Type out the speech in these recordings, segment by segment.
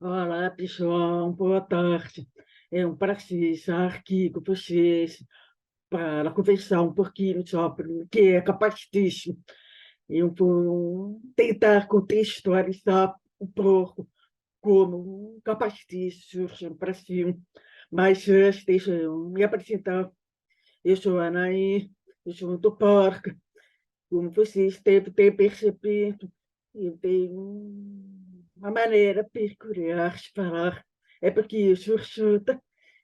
Olá, pessoal, boa tarde. É um prazer estar aqui com vocês para conversar um pouquinho sobre o que é capacitismo. Eu vou tentar contextualizar um pouco como o capacitismo surge no Brasil. Mas antes, deixa eu me apresentar. Eu sou a Anaí, eu sou do Parque. Como vocês devem ter percebido, eu tenho uma maneira peculiar de falar. É porque eu sou surda,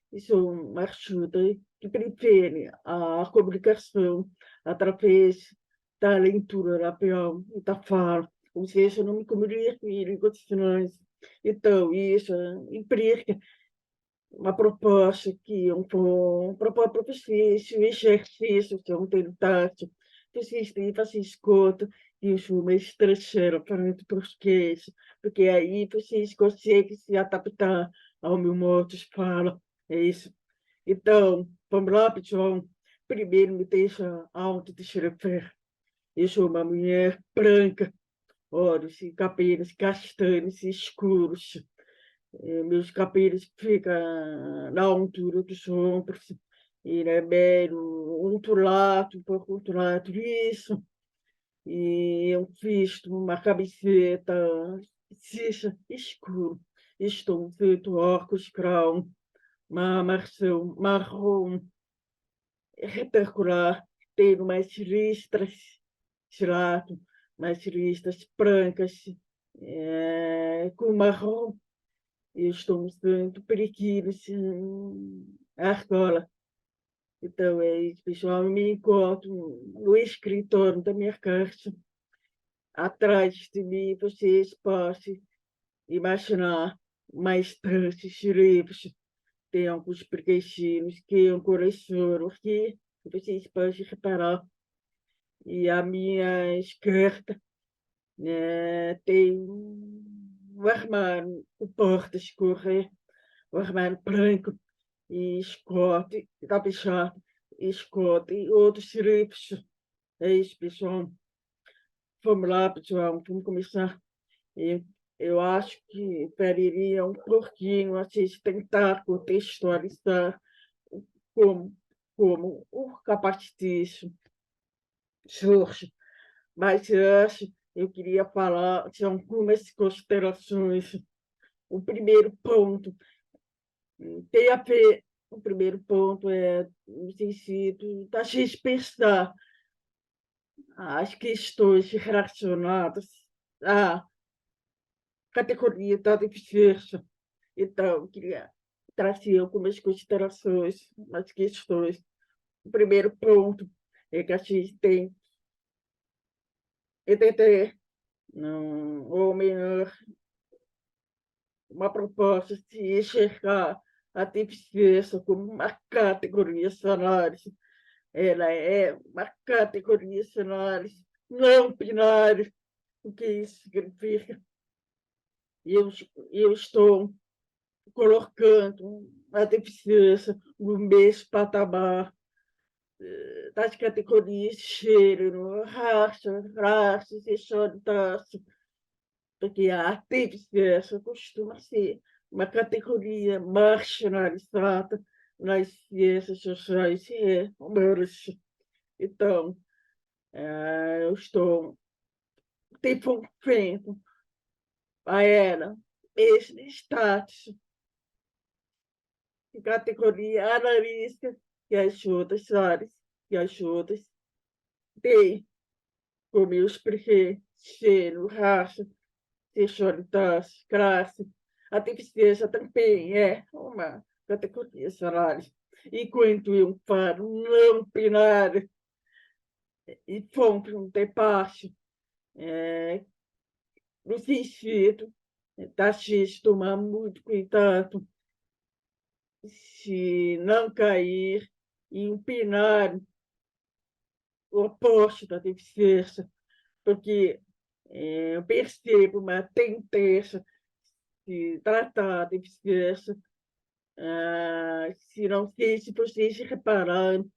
e sou uma surda que prefere a comunicação através da leitura labial e da fala. Ou seja, eu não me comunico em línguas de sinais. Então, isso implica uma proposta que eu vou propor para vocês, um exercício que eu tenho dado. Vocês têm que fazer escuta de uma estrangeira para o português, porque aí vocês conseguem se adaptar ao meu modo de fala. É isso. Então, vamos lá, pessoal. Primeiro, me deixa autodescrever. Eu sou uma mulher branca, olhos e cabelos castanhos e escuros. Meus cabelos ficam na altura dos ombros, e é meio ondulado, um pouco ondulado isso, e eu visto uma camiseta cinza escuro, estou usando óculos grau, uma marrom retangular, tenho umas listras de lado, umas listras brancas, com marrom. Eu estou usando periquitos à argola. Então, é isso, pessoal. Eu me encontro no escritório da minha casa. Atrás de mim, vocês podem imaginar mais tantos livros. Tem alguns preguiçinhos que eu coleciono aqui, que vocês podem reparar. E a minha esquerda, né, tem um armário, o porta-escorrer, o armário branco e Scott, Capixaba, Scott e outros livros. É isso, pessoal. Vamos lá, pessoal, vamos começar. Eu, eu acho que preferiria um pouquinho a gente tentar contextualizar como, como o capacitismo surge. Mas antes, eu queria falar de algumas considerações. O primeiro ponto tem a ver, o primeiro ponto é no sentido da gente pensar as questões relacionadas à categoria da deficiência. Então, eu queria trazer algumas considerações, umas questões. O primeiro ponto é que a gente tem que entender, não, ou melhor, uma proposta de enxergar a deficiência como uma categoria solar. Ela é uma categoria solar não binária. O que isso significa? Eu, eu estou colocando a deficiência no mesmo patamar das categorias de gênero, raça, sexualidade, porque a deficiência costuma ser uma categoria marginalizada nas ciências sociais e humanas. Então, eu estou devolvendo a ela esse status de categoria analítica que as outras áreas, que as outras têm, como eu expliquei, gênero, raça, sexualidade, classe. A deficiência também é uma categoria salário. Enquanto eu falo não binário e fonte um debate no sentido da gente tomar muito cuidado se não cair em um binário oposto da deficiência, porque eu percebo uma tendência de tratar a deficiência, se não sei se vocês repararam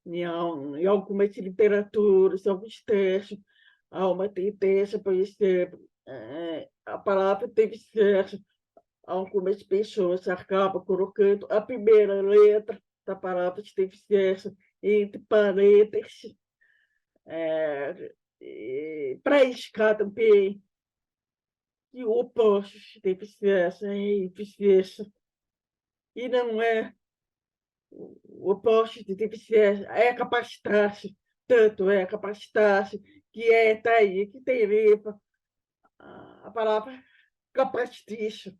em algumas literaturas, alguns textos, há uma tendência, por exemplo, a palavra deficiência algumas pessoas acabam colocando a primeira letra da palavra de deficiência entre parênteses, para indicar também que o oposto de deficiência é eficiência, e não é o oposto de deficiência, é capacitar-se, tanto é capacitar-se, que é daí que deriva a palavra capacitício,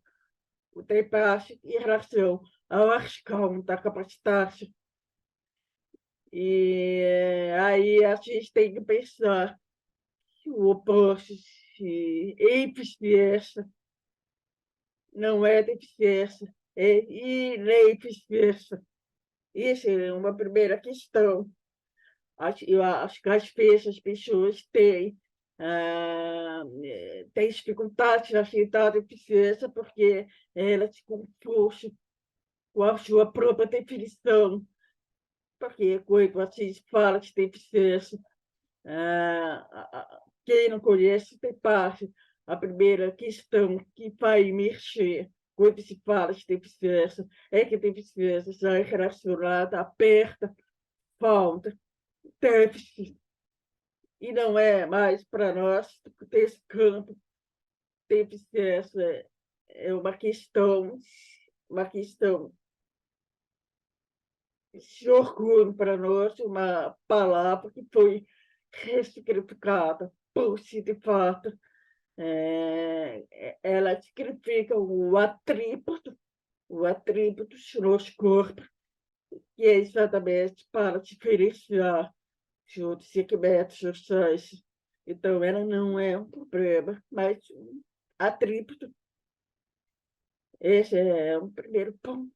o trepácio em relação ao arcão da capacitar-se. E aí a gente tem que pensar que o oposto de eficiência não é deficiência, é ineficiência. Isso é uma primeira questão. Eu acho que às vezes as pessoas têm dificuldade de aceitar a deficiência porque elas se confundem com a sua própria definição. Porque quando você fala de deficiência, quem não conhece tem parte. A primeira questão que vai mexer quando se fala de deficiência é que a deficiência já é relacionada a perda, falta, déficit, e não é mais para nós desse campo. Deficiência é uma questão de orgulho para nós, uma palavra que foi ressignificada por si, de fato. Ela significa o atributo do nosso corpo, que é exatamente para diferenciar de outros segmentos sociais. Então, ela não é um problema, mas um atributo. Esse é o primeiro ponto.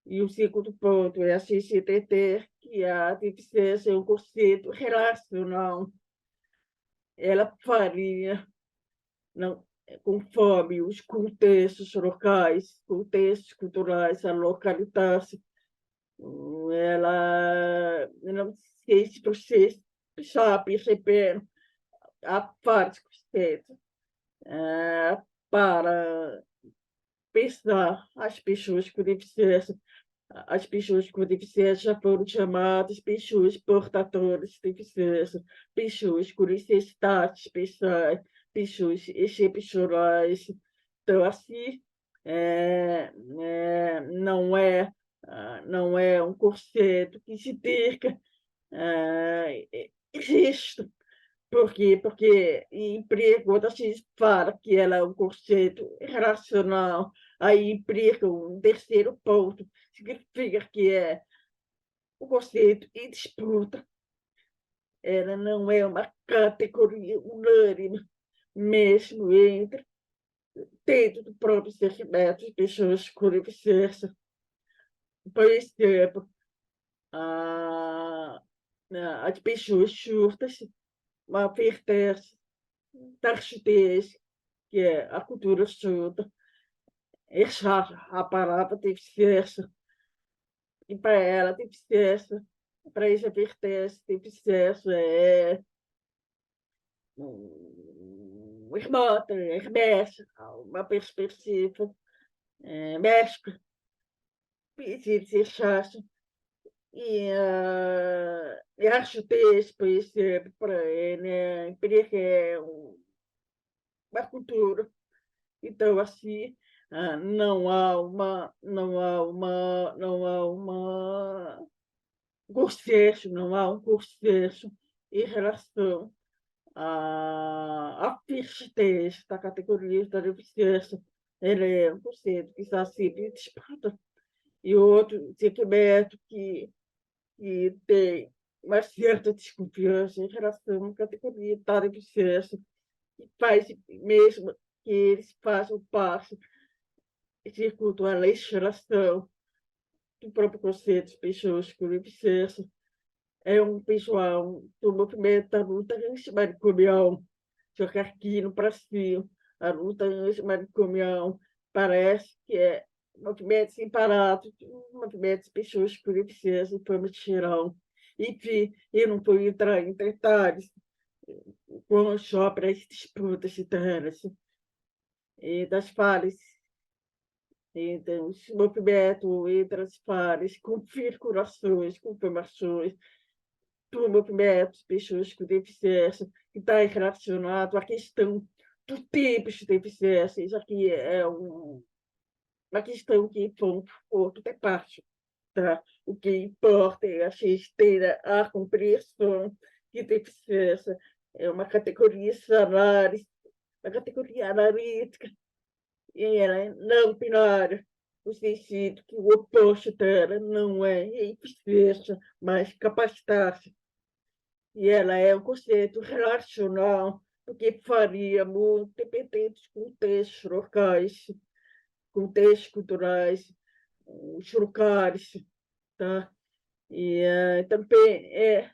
E o segundo ponto é a gente entender que a deficiência é um conceito relacional. Ela varia não, conforme os contextos locais, contextos culturais, a localidade. Não sei se vocês já perceberam a vários conceitos para pensar as pessoas com deficiência já foram chamadas pessoas portadoras de deficiência, pessoas com necessidades especiais, pessoas excepcionais. Então, assim, não é um conceito que se diga existe. Por quê? Porque emprego, quando a gente fala que ela é um conceito racional, aí implica um terceiro ponto, significa que é o conceito em disputa. Ela não é uma categoria unânime, mesmo dentro do próprio segmento de pessoas com deficiência. Por exemplo, as pessoas surdas, uma vertente da rigidez, que é a cultura surda, a palavra deficiência, e para ela, deficiência, para essa vertente, deficiência é remota, hermética, uma perspectiva médica, de chacha, e a rigidez, por exemplo, para ele, é uma cultura. Então, assim, não há um consenso em relação à fixidez da categoria da deficiência. Ele é um conceito que está sempre disputa. E outro segmento que tem uma certa desconfiança em relação à categoria da deficiência, que faz mesmo que eles façam parte circuito a legislação do próprio conceito de pessoas com deficiência. É um pessoal do movimento da luta antimanicomial, só que aqui no Brasil, a luta antimanicomial parece que é um movimento separado do movimento de pessoas com deficiência de forma geral. Enfim, eu não vou entrar em detalhes com só para as disputas internas e das falhas Então, esse movimento entre as pares, configurações, conformações, do movimento de pessoas com deficiência, que está relacionado à questão do tipo de deficiência. Isso aqui é uma questão que ponto outro é parte. Tá? O que importa é a gente ter a compreensão que deficiência é uma categoria análise, uma categoria analítica, e ela é não binária, no sentido que o oposto dela não é eficiência, mas capacidade. E ela é um conceito relacional, porque varia muito, dependendo dos contextos locais, contextos culturais, os locais, tá? E também é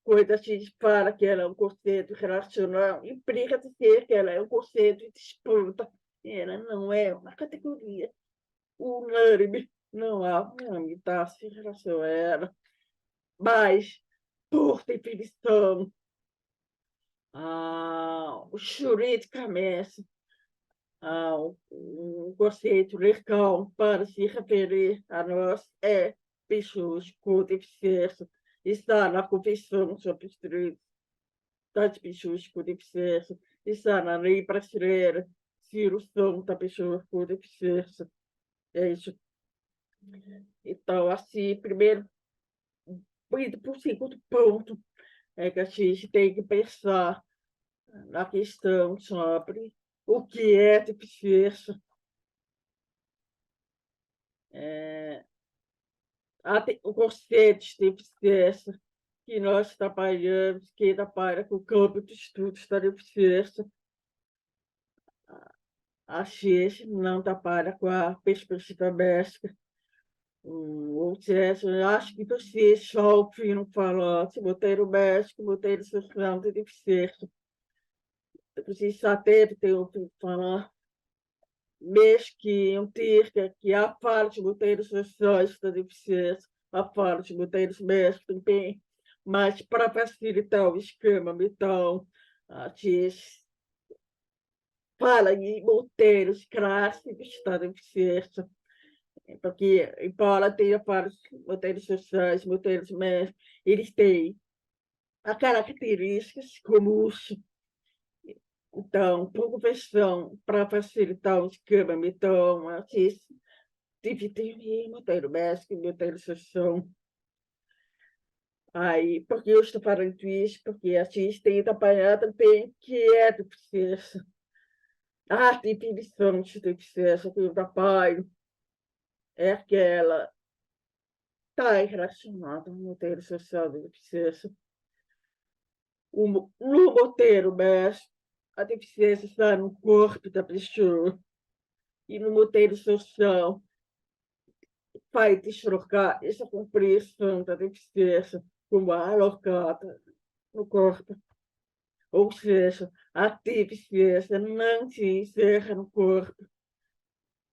coisa que a gente fala que ela é um conceito relacional, implica dizer que ela é um conceito de disputa, e ela não é uma categoria unânime, não há unanimidade em relação a ela, mas, por definição, juridicamente, um conceito legal para se referir a nós é pessoas com deficiência. Está na Convenção sobre os Direitos das Pessoas com Deficiência, está na Lei Brasileira de Inclusão da Pessoa com Deficiência. É isso. Então, assim, primeiro, indo para o segundo ponto, é que a gente tem que pensar na questão sobre o que é deficiência. O conceito de deficiência que nós trabalhamos, que trabalha com o campo de estudos da deficiência, a gente não trabalha com a perspectiva médica. Ou seja, eu acho que vocês só ouviram falar de roteiro médico, roteiro social de deficiência. Vocês já devem ter ouvido falar, mesmo que um termo que há parte de roteiros sociais da deficiência, há parte de roteiros médicos também, mas para facilitar o esquema mental, a gente fala em roteiros clássicos da deficiência, porque, embora tenha vários roteiros sociais, roteiros médicos, eles têm as características comuns. Então, por conversão, para facilitar o esquema mental, a gente dividir em roteiro médico e roteiro social. Aí, porque eu estou falando isso? Porque a gente tem trabalhado também que é deficiência. A definição de deficiência que eu trabalho é aquela está relacionada ao roteiro social da deficiência. No roteiro médico, a deficiência está no corpo da pessoa. E no roteiro social, vai deslocar essa compreensão da deficiência como alocada no corpo. Ou seja, a deficiência não se encerra no corpo,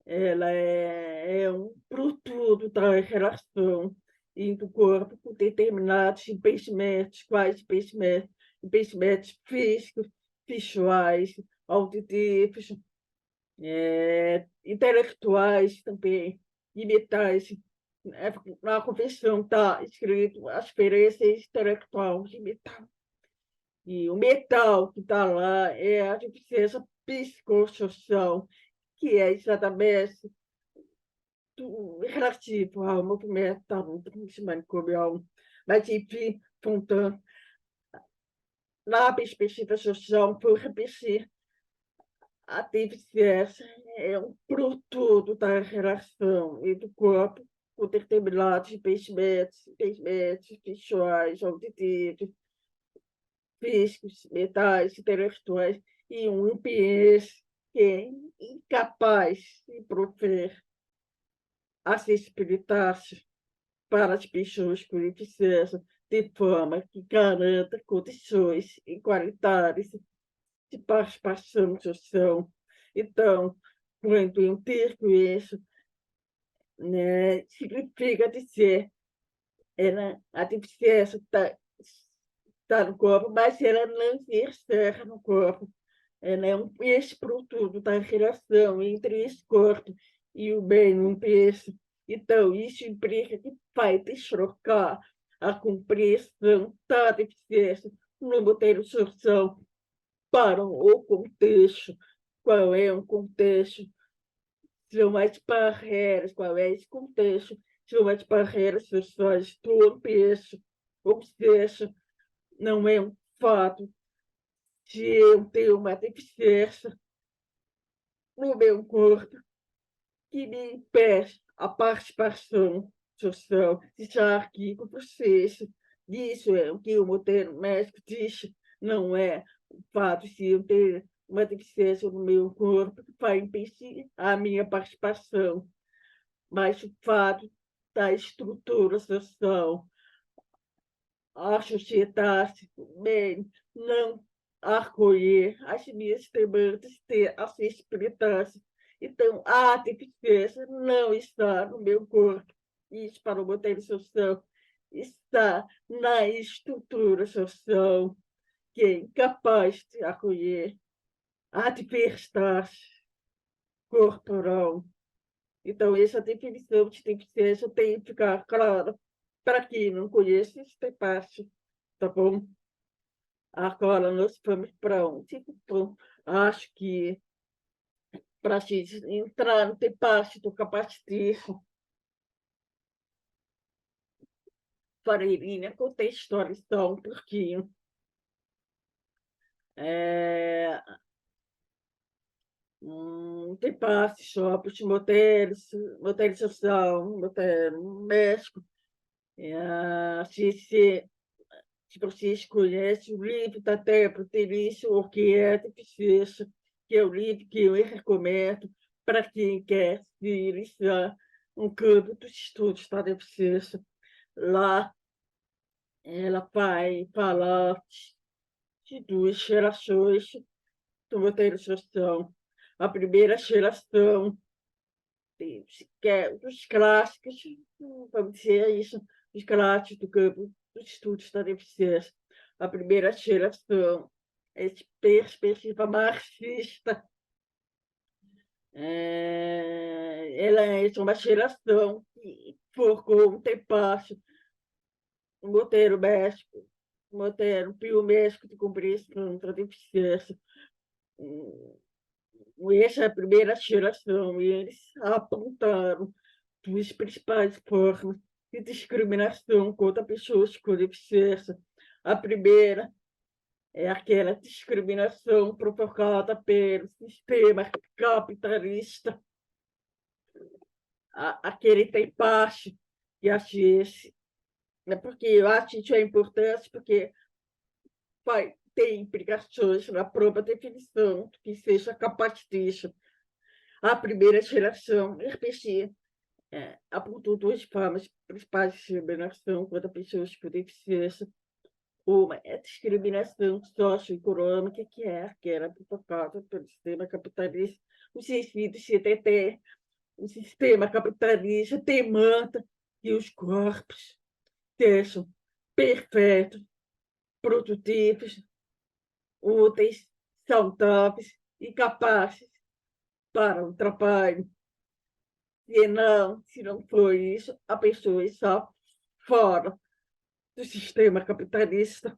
ela é um produto da relação entre o corpo com determinados impedimentos, quais impedimentos? Impedimentos físicos, visuais, auditivos, intelectuais também, e metais. Na convenção está escrito a experiência intelectual de metal. E o metal que está lá é a deficiência psicossocial, que é exatamente relativo ao movimento da luta manicomial. Mas, enfim, voltando, na perspectiva social, por repetir, a deficiência é um produto da relação entre o corpo com determinados impedimentos visuais, auditivos, físicos, mentais, intelectuais, e um ambiente que é incapaz de prover acessibilidade para as pessoas com deficiência, de forma que garanta condições igualitárias de participação social. Então, quando eu digo isso, né, significa dizer a deficiência está no corpo, mas ela não se encerra no corpo. Ela é esse produto da relação entre esse corpo e o bem num preço. Então, isso implica que vai deslocar a compreensão da deficiência no ter solução para o contexto. Qual é o contexto? São as barreiras, qual é esse contexto? São as barreiras sociais do ambiente, ou seja, não é um fato de eu ter uma deficiência no meu corpo que me impede a participação social de estar aqui com vocês. Isso é o que o modelo médico diz, não é o fato de eu ter uma deficiência no meu corpo que vai impedir a minha participação, mas o fato da estrutura social, a sociedade bem não acolher as minhas demandas de acessibilidade. Então, a deficiência não está no meu corpo. Isso, para o modelo social, está na estrutura social, que é incapaz de acolher a diversidade corporal. Então, essa definição de deficiência tem que ficar clara para quem não conhece esta parte, tá bom? Agora nós vamos para onde? Bom, acho que para a gente entrar no debate do capacitismo, Fareirinha contextualizar um pouquinho. Um debate sobre os modernização, moderno México. Se vocês conhecem o livro da Débora Delício, O que é deficiência, que é o livro que eu recomendo para quem quer se iniciar um campo dos estudos da deficiência. Lá ela vai falar de duas gerações do modernização. A primeira geração, que é dos clássicos, vamos dizer isso, os clássicos do campo dos estudos da deficiência. A primeira geração é de perspectiva marxista. Ela é uma geração que focou um debate no modelo médico, no modelo biomédico de compreensão da deficiência. Essa é a primeira geração, e eles apontaram duas principais formas de discriminação contra pessoas com deficiência. A primeira é aquela discriminação provocada pelo sistema capitalista, aquele tem parte que achei, né, porque eu acho isso é importante, porque vai ter implicações na própria definição do que seja capacitista. A primeira geração, RPG, apontou duas formas principais de discriminação contra pessoas com deficiência. Uma é a discriminação socioeconômica, que é aquela provocada pelo sistema capitalista, no sentido de ter o sistema capitalista demanda que os corpos sejam perfeitos, produtivos, úteis, saudáveis e capazes para o trabalho. Se não for isso, a pessoa está fora do sistema capitalista.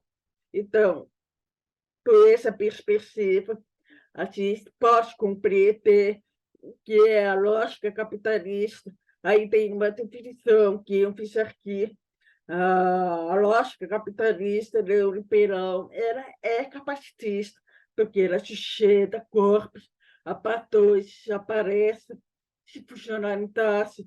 Então, por essa perspectiva, a gente pode compreender o que é a lógica capitalista. Aí tem uma definição que eu fiz aqui. A lógica capitalista neoliberal é capacitista, porque ela sustenta corpos, a patões aparecem, se funcionalidades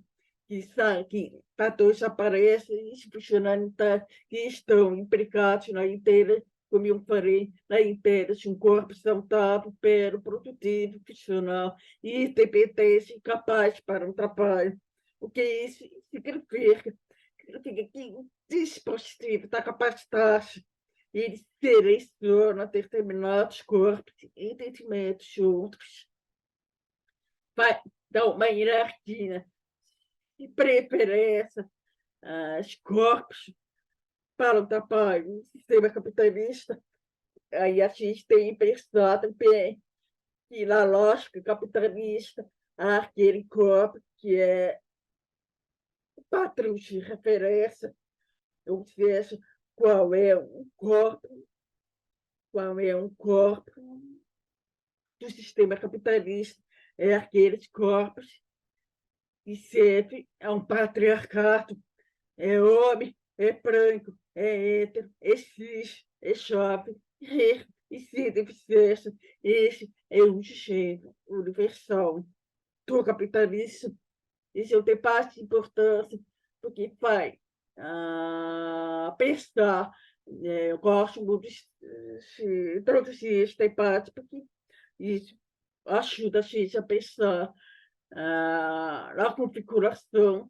que patões aparecem e se funcionalidades que estão implicados na inteira, como eu falei, na inteira de um corpo saudável, pero produtivo, funcional e independente, capaz para um trabalho. O que isso significa? Significa que o dispositivo está capacitado, ele seleciona determinados corpos e entendimentos juntos, vai dar uma hierarquia de preferência aos corpos para o trabalho no sistema capitalista. Aí a gente tem pensado bem que na lógica capitalista àquele corpo que é o patrão de referência, ou seja, qual é o corpo, qual é um corpo do sistema capitalista, é aqueles corpos que servem a um patriarcado, é homem, é branco, é hétero, é cis, é jovem, é rico e sem deficiência. Esse é o gênero universal do capitalismo. Isso tem parte de importância, porque faz pensar. Eu gosto muito de introduzir esse debate, porque isso ajuda a gente a pensar na configuração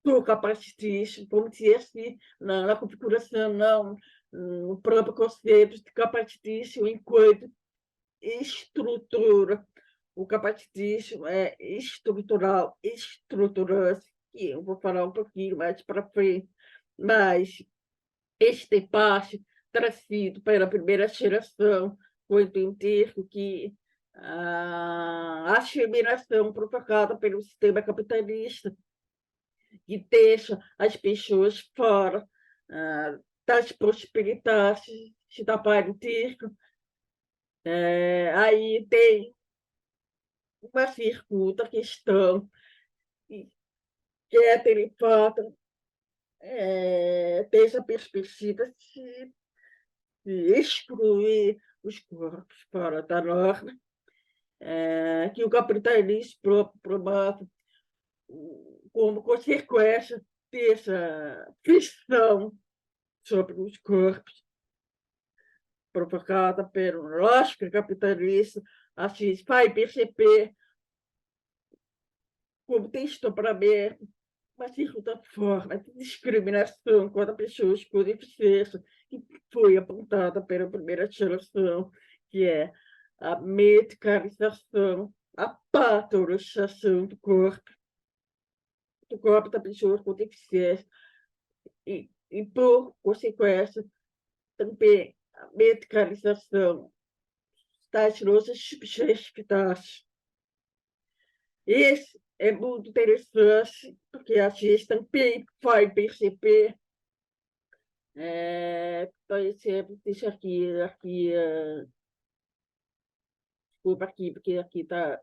do capacitismo, vamos dizer assim, na configuração, não, no próprio conceito de capacitismo enquanto estrutura. O capacitismo é estrutural, estruturante, que eu vou falar um pouquinho mais para frente, mas este passo trazido pela primeira geração foi um termo que a discriminação provocada pelo sistema capitalista, que deixa as pessoas fora das possibilidades de trabalho digno. Aí tem uma circuita questão que é derivada dessa perspectiva de excluir os corpos fora da norma, que o capitalismo promove como consequência dessa ficção sobre os corpos provocada pela lógica capitalista. A gente vai perceber como tem estupramento, uma certa forma de discriminação contra pessoas com deficiência, que foi apontada pela primeira geração, que é a medicalização, a patologização do corpo da pessoa com deficiência, e por consequência, também a medicalização das nossas subjetividades. Esse é muito interessante, porque a gente também vai perceber, por exemplo, deixa aqui, desculpa aqui, porque aqui está.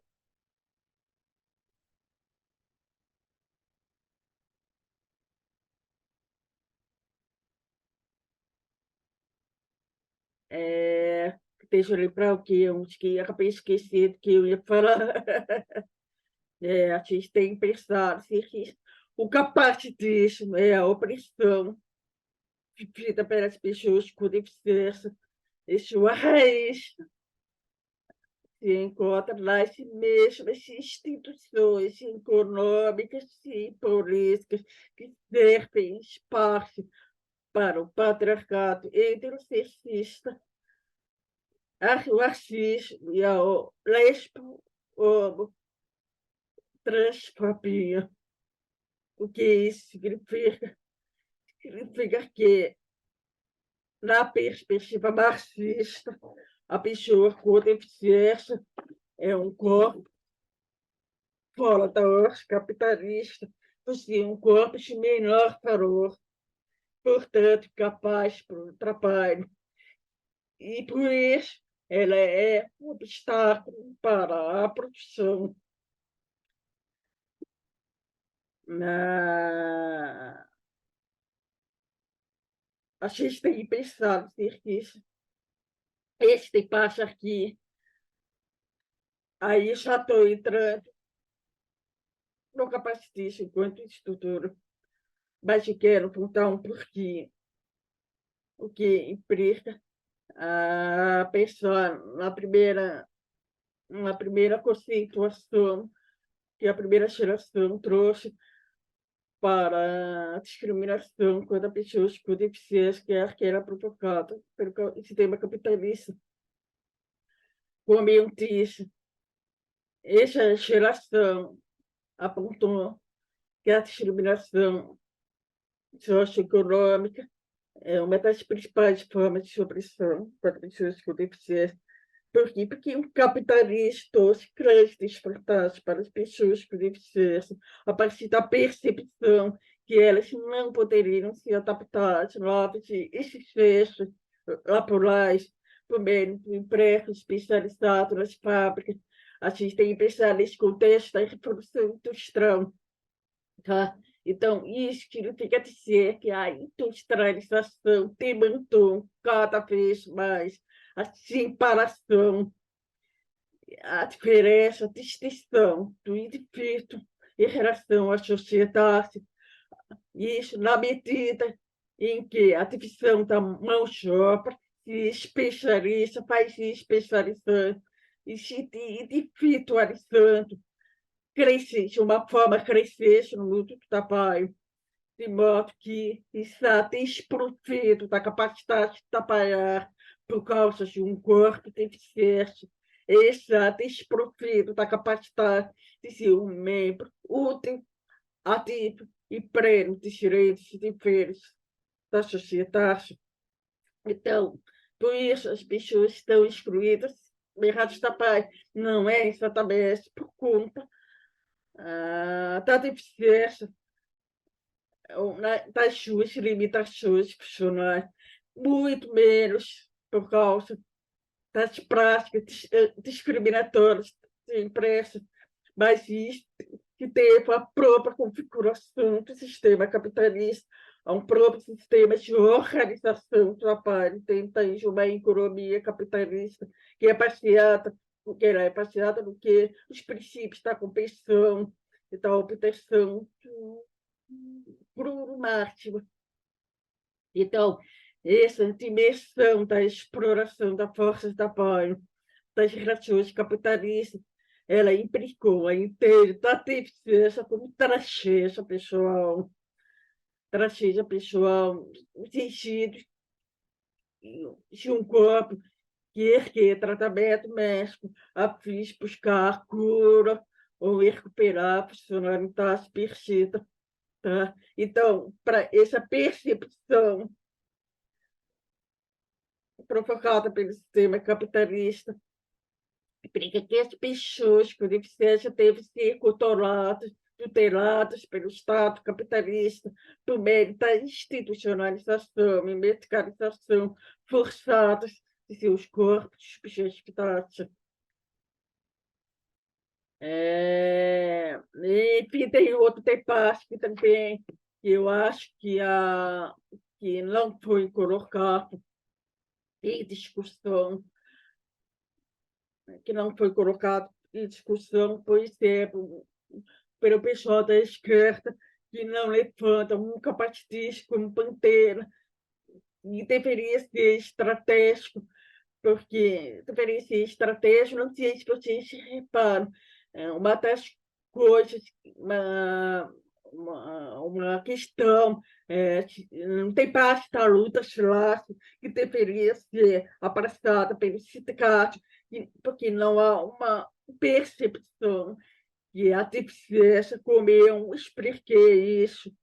Deixa eu lembrar o que eu acabei esquecendo que eu ia falar. A gente tem que pensar assim, que o capacitismo é a opressão vivida pelas pessoas com deficiência, em sua raiz se encontra nas mesmas instituições econômicas e políticas que servem espaço para o patriarcado heterossexista, o racismo e a lesbo, homo, transfobia. O que isso significa? Significa que, na perspectiva marxista, a pessoa com deficiência é um corpo fora da ordem capitalista, possui um corpo de menor valor, portanto, capaz para o trabalho. E, por isso, ela é um obstáculo para a produção. A gente tem que pensar nisso. Este passo aqui, aí já estou entrando no capacitismo enquanto estrutura, mas eu quero contar um pouquinho o que implica a pessoa na primeira conceituação que a primeira geração trouxe para a discriminação contra pessoas com deficiência, que era provocada pelo sistema capitalista. Como eu disse, essa geração apontou que a discriminação socioeconômica é uma das principais formas de opressão contra pessoas com deficiência. Por quê? Porque o capitalismo trouxe grandes desvantagens para as pessoas com deficiência, a partir da percepção que elas não poderiam se adaptar às novas exigências laborais, por meio do emprego especializado nas fábricas. A gente tem especialistas com teste da reprodução industrial, tá? Então, isso significa dizer que a industrialização demandou cada vez mais a separação, a diferença, a distinção do indivíduo em relação à sociedade. Isso na medida em que a divisão da mão de obra se especializa, vai se especializando e se individualizando, cresce de uma forma crescente no mundo do trabalho, de modo que está desprovido da capacidade de trabalhar por causa de um corpo deficiente, está desprovido da capacidade de ser um membro útil, ativo e pleno de direitos e deveres da sociedade. Então, por isso as pessoas estão excluídas do mercado de trabalho. Não é exatamente por conta da deficiência das suas limitações profissionais, muito menos por causa das práticas discriminatórias de empresa, mas isso que teve a própria configuração do sistema capitalista, um próprio sistema de organização do trabalho dentro de uma economia capitalista que é baseada no que os princípios da competição e da obtenção do Bruno máximo. Então, essa dimensão da exploração da força de trabalho, das relações capitalistas, ela implicou a inteira da deficiência como tragédia pessoal, no sentido de um corpo que requer tratamento médico a fim de buscar cura ou recuperar a funcionalidade perdida. Tá? Então, para essa percepção provocada pelo sistema capitalista, implica que as pessoas com deficiência devem ser controladas, tuteladas pelo Estado capitalista por meio da institucionalização e medicalização forçadas de seus corpos objetificados. Enfim, tem outro debate que também eu acho que não foi colocado em discussão, por exemplo, pelo pessoal da esquerda, que não levanta um capacitismo como bandeira, e deveria ser estratégico, porque deveria ser estratégico, não sei se vocês reparam, uma das coisas, uma questão, não tem parte da luta clássica que deveria ser abraçada pelo sindicato, porque não há uma percepção que a deficiência, como eu expliquei isso,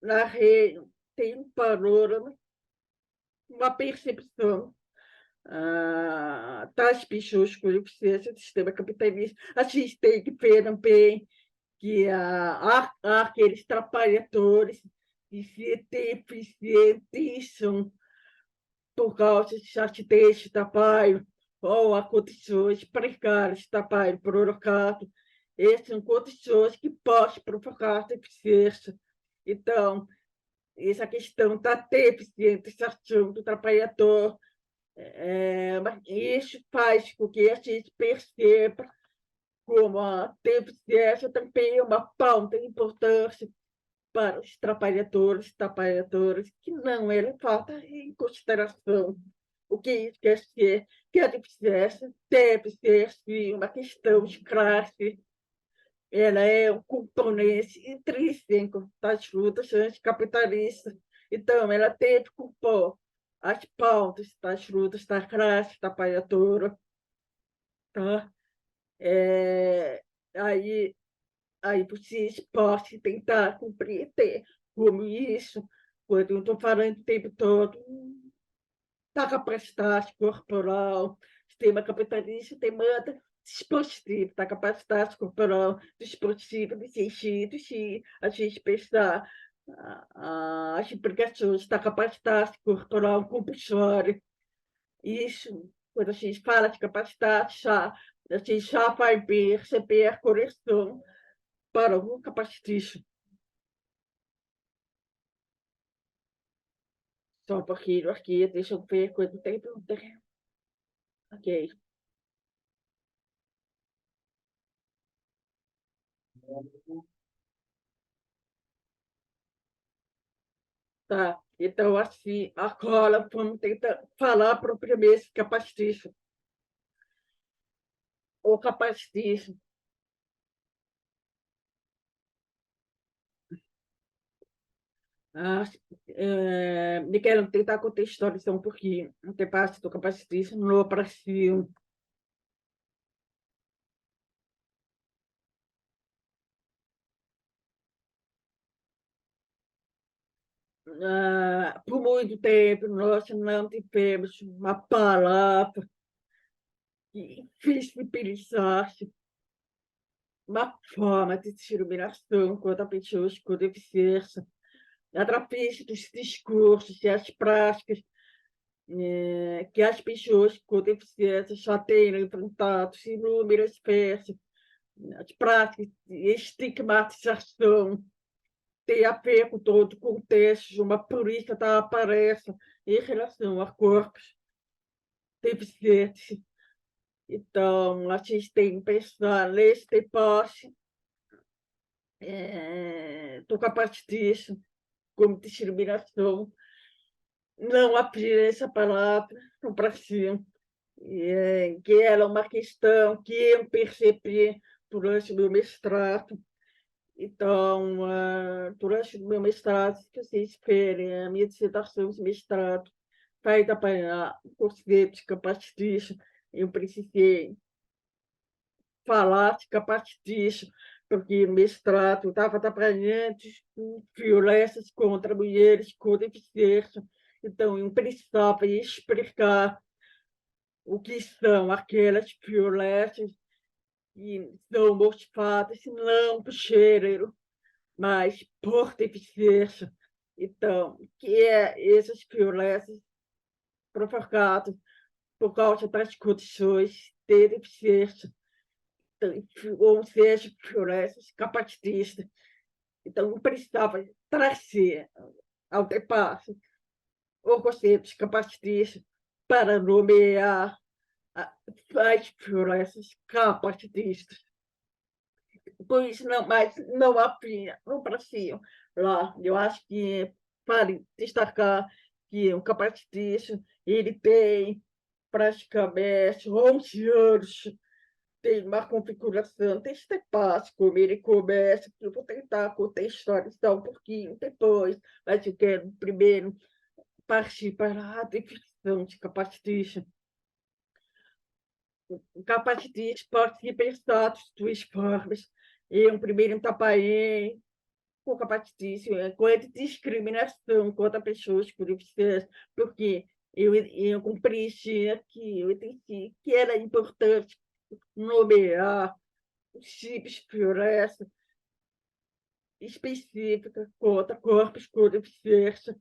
na rede, tem um panorama, uma percepção das pessoas com deficiência do sistema capitalista. A gente tem que ver também que há aqueles trabalhadores que se deficientizam por causa de acidentes de trabalho ou a condições precárias de trabalho prolongado. Essas são condições que podem provocar deficiência. Então, essa questão da deficientização do trabalhador, isso faz com que a gente perceba como a deficiência também é uma pauta importante para os trabalhadoras, que não é levada em consideração. O que isso quer dizer? Que a deficiência deve ser, sim, uma questão de classe, ela é um componente intrínseco das lutas anticapitalistas. Então, ela deve compor as pautas das lutas da classe trabalhadora. Tá? É, aí, aí vocês podem tentar compreender como isso, quando eu estou falando o tempo todo está capacidade corporal, sistema capitalista tem manda dispositivo, está capacidade corporal, dispositivo de sentido, se a gente pensar as implicações da capacidade corporal compulsória. Isso, quando a gente fala de capacidade, a gente já vai perceber a correção para o capacitismo. Só um pouquinho aqui, deixa eu ver quanto tempo eu tenho. Ok. Tá. Então, assim, agora vamos tentar falar para o primeiro capacitismo. O capacitismo. Ah, me quero tentar contextualizar um pouquinho o debate do capacitismo no Brasil. Por muito tempo, nós não tivemos uma palavra que visibilizasse uma forma de discriminação contra pessoas com deficiência, através dos discursos e as práticas que as pessoas com deficiência já têm enfrentado inúmeras vezes. As práticas de estigmatização tem a ver com todo o contexto de uma política da aparência em relação a corpos deficientes. Então, a gente tem que pensar nesse debate do capacitismo como discriminação. Não aprendi essa palavra no Brasil, que era uma questão que eu percebi durante o meu mestrado. Então, durante o meu mestrado, que vocês esperem, a minha dissertação de mestrado vai trabalhar o conceito de capacitismo. Eu precisei falar de capacitismo, porque no mestrado eu estava trabalhando com violências contra mulheres com deficiência. Então, eu precisava explicar o que são aquelas violências que são motivadas não por gênero, mas por deficiência. Então, que essas violências provocadas por causa das condições de deficiência, então, ou seja, violências capacitistas. Então, eu precisava trazer ao debate o conceito de capacitismo para nomear as violências capacitistas. Pois não, mas não havia no Brasil. Lá, eu acho que vale destacar que o capacitismo ele tem praticamente 11 anos, tem uma configuração desse debate, como ele começa, que eu vou tentar contextualizar um pouquinho depois, mas eu quero primeiro partir para a definição de capacitismo. O capacitismo pode ser pensado de duas formas. Eu primeiro trabalhei com capacitismo, com a discriminação contra pessoas com deficiência, porque eu compreendi que eu entendi que era importante nomear os tipos de violência específica contra corpos com deficiência,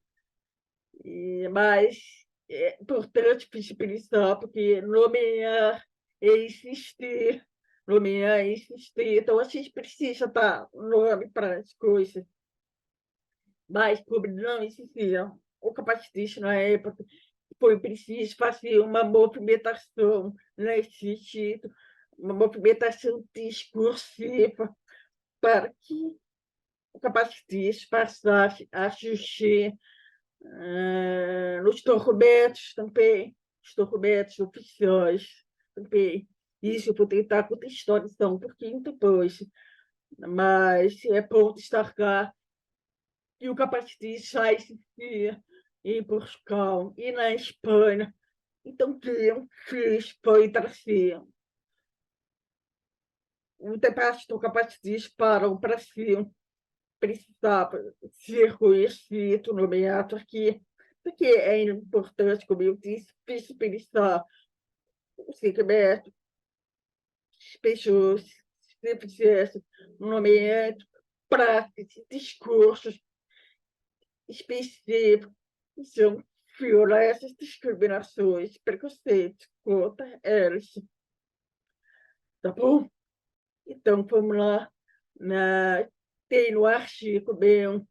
mas é importante visibilizar, porque nomear é insistir, nomear é insistir, então a gente precisa dar nome para as coisas, mas como não existia o capacitismo na época, foi preciso fazer uma movimentação nesse sentido, uma movimentação discursiva para que o capacitismo passasse a surgir nos documentos também, os documentos oficiais também. Isso eu vou tentar contextualizar um pouquinho depois, mas é bom destacar que o capacitismo já existia em Portugal e na Espanha. Então, quem fez foi trazer o debate do capacitismo para o Brasil, precisava ser conhecido, nomeado aqui. porque é importante, como eu disse, pensar o segmento, as pessoas, deficiência, nomeamento, práticas, discursos específicos, que são violências, discriminações, preconceitos contra elas. Tá bom? Então, vamos lá. Tem no artigo meu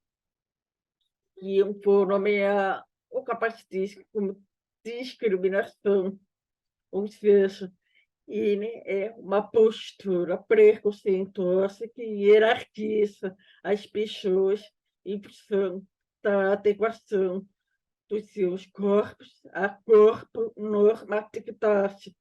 que eu vou nomear o capacitismo como discriminação, ou seja, ele é uma postura preconceituosa que hierarquiza as pessoas em função da adequação dos seus corpos a corpo normatividade.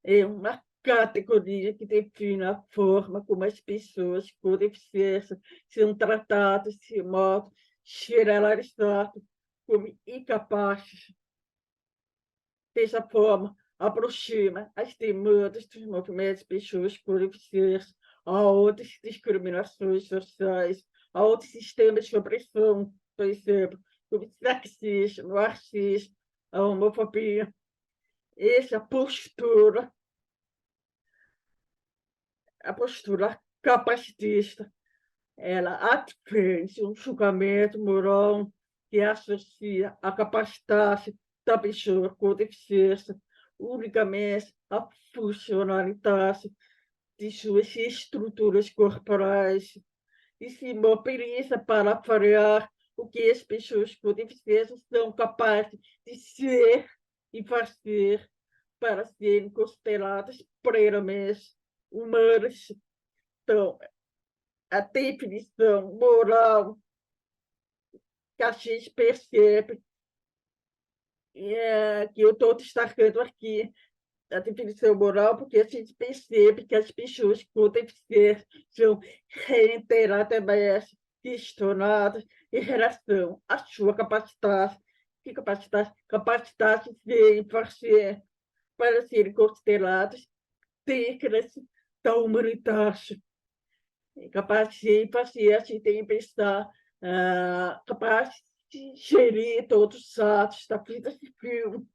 É uma categoria que define a forma como as pessoas com deficiência são tratadas de modo generalizado como incapazes. Dessa forma, aproxima as demandas dos movimentos de pessoas com deficiência a outras discriminações sociais, a outros sistemas de opressão, por exemplo, como o sexismo, o racismo, a homofobia. Essa a postura capacitista, ela adverte um julgamento moral que associa a capacidade da pessoa com deficiência unicamente à funcionalidade de suas estruturas corporais e se mobiliza para avaliar o que as pessoas com deficiência são capazes de ser e fazer para serem consideradas plenamente humanas. Então, a definição moral que a gente percebe, que eu estou destacando aqui, a definição moral, porque a gente percebe que as pessoas com deficiência são reiteradamente questionadas em relação à sua capacidade, capacidade de fazer para serem consideradas dignas da humanidade. Capaz de fazer, a gente tem que pensar, capaz de gerir todos os atos da vida civil,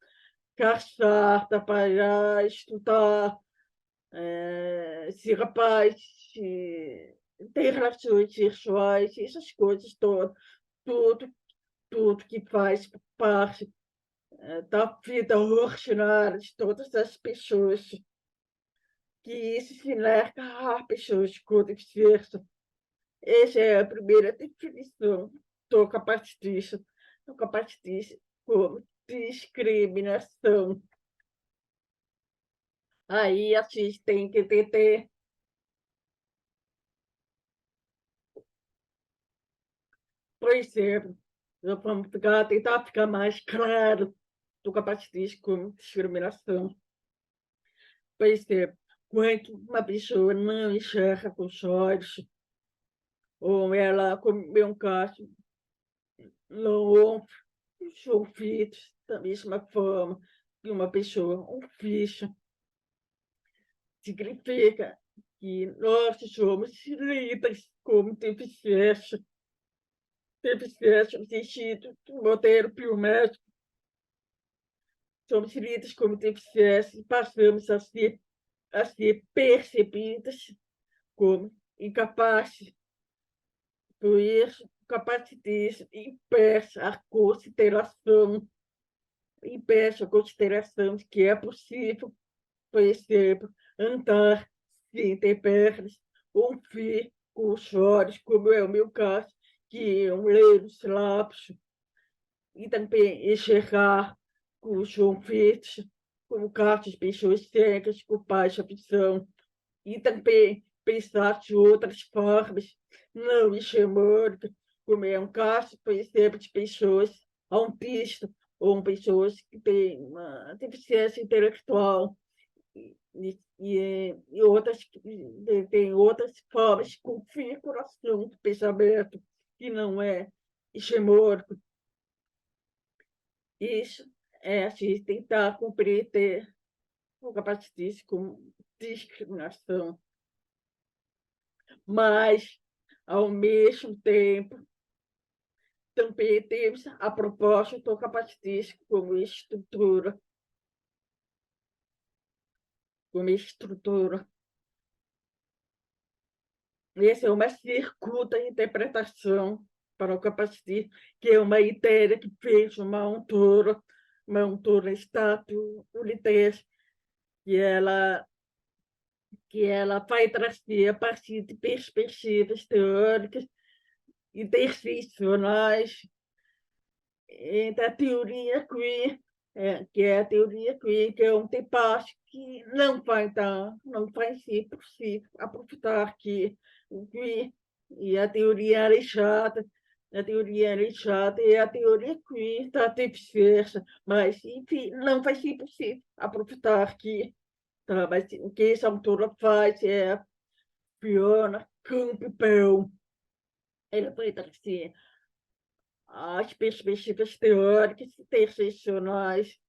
caçar, trabalhar, estudar, ser capaz de ter relações sexuais, essas coisas todas, tudo, tudo que faz parte da vida ordinária de todas as pessoas, que isso se nega a pessoas com deficiência. Essa é a primeira definição do capacitismo. O capacitismo como discriminação. Aí a gente tem que entender, por exemplo, vamos tentar ficar mais claro do capacitismo como discriminação. Por exemplo, quando uma pessoa não enxerga com os olhos, ou ela, como é um caso, não ouve os ouvidos da mesma forma que uma pessoa, um bicho, significa que nós somos lidas como deficiência no sentido do modelo biomédico, somos lidas como deficiência e passamos a ser percebidas como incapazes. Por isso, capacitismo impede a consideração de que é possível, por exemplo, andar sem ter pernas, ouvir com os olhos, como é o meu caso, que é ler os lábios, e também enxergar com os ouvidos, como caso de pessoas cegas com baixa visão, e também pensar de outras formas, não hegemônicas, como é um caso, por exemplo, de pessoas autistas ou pessoas que têm uma deficiência intelectual e outras tem outras formas de configuração do pensamento que não é hegemônico. Isso é a gente tentar compreender o capacitismo como discriminação, mas, ao mesmo tempo, também temos a proposta do capacitismo como estrutura. Essa é uma circuita interpretação para o capacitismo, que é uma ideia que fez uma autora estátua unités, que ela vai trazer a partir de perspectivas teóricas, interseccionais, entre a teoria queer, que é a teoria queer, que é um debate que não vai ser possível aproveitar que o queer e a teoria Alexandre e a teoria queer da divergência, mas, enfim, não vai ser possível aproveitar que, tá, mas o que essa autora faz é Fiona Campbell, ela vai trazer as perspectivas teóricas interseccionais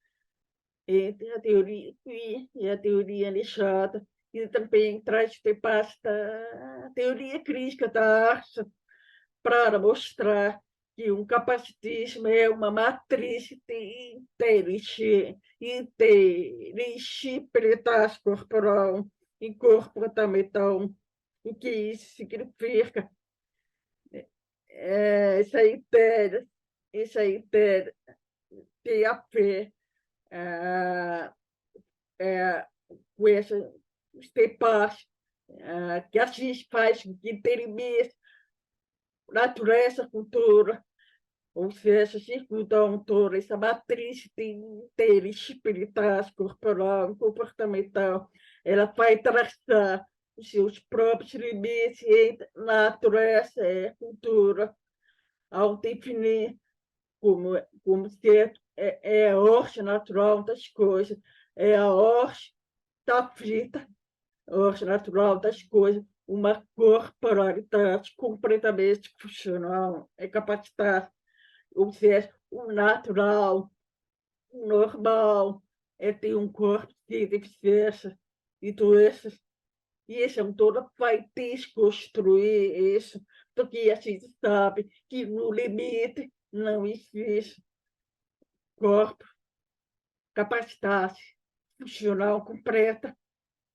entre a teoria queer e a teoria Alexandre, e também traz debates da teoria crítica da arte para mostrar que o capacitismo é uma matriz de interidade corporal e comportamental. O que isso significa? Essa ideia tem a ver com esses debates que a gente faz que intermite natureza, cultura, ou seja, circuito autor, essa matriz de espiritual, corporal, comportamental, ela vai traçar os seus próprios limites entre natureza e cultura, ao definir como ser a ordem natural das coisas, é a ordem da vida, a ordem natural das coisas, uma corporalidade completamente funcional, é capacidade, ou seja, o natural, o normal, é ter um corpo de deficiência e doenças. E esse autor vai desconstruir isso, porque a gente sabe que no limite não existe corpo, capacidade funcional completa,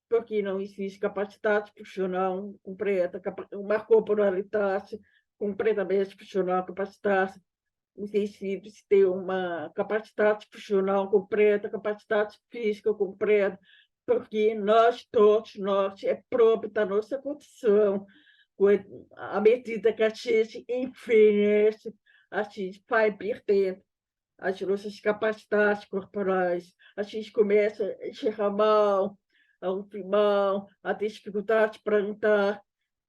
porque não existe capacidade funcional completa, uma corporalidade completamente funcional, capacidade os tecidos ter uma capacidade funcional completa, capacidade física completa, porque nós, é próprio da nossa condição, à medida que a gente envelhece, a gente vai perdendo as nossas capacidades corporais, a gente começa a enxergar mal, a ouvir mal, a ter dificuldade para andar,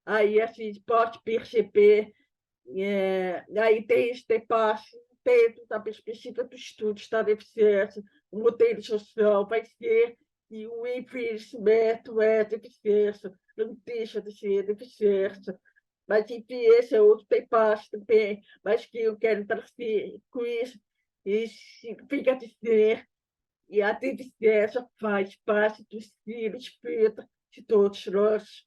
aí a gente pode perceber aí tem este passo dentro da perspectiva do estudo da deficiência, o modelo social vai ser que o envelhecimento é deficiência, não deixa de ser deficiência. Mas, enfim, esse é outro passo também, mas que eu quero trazer com isso, e significa dizer que a deficiência faz parte do espírito de todos nós.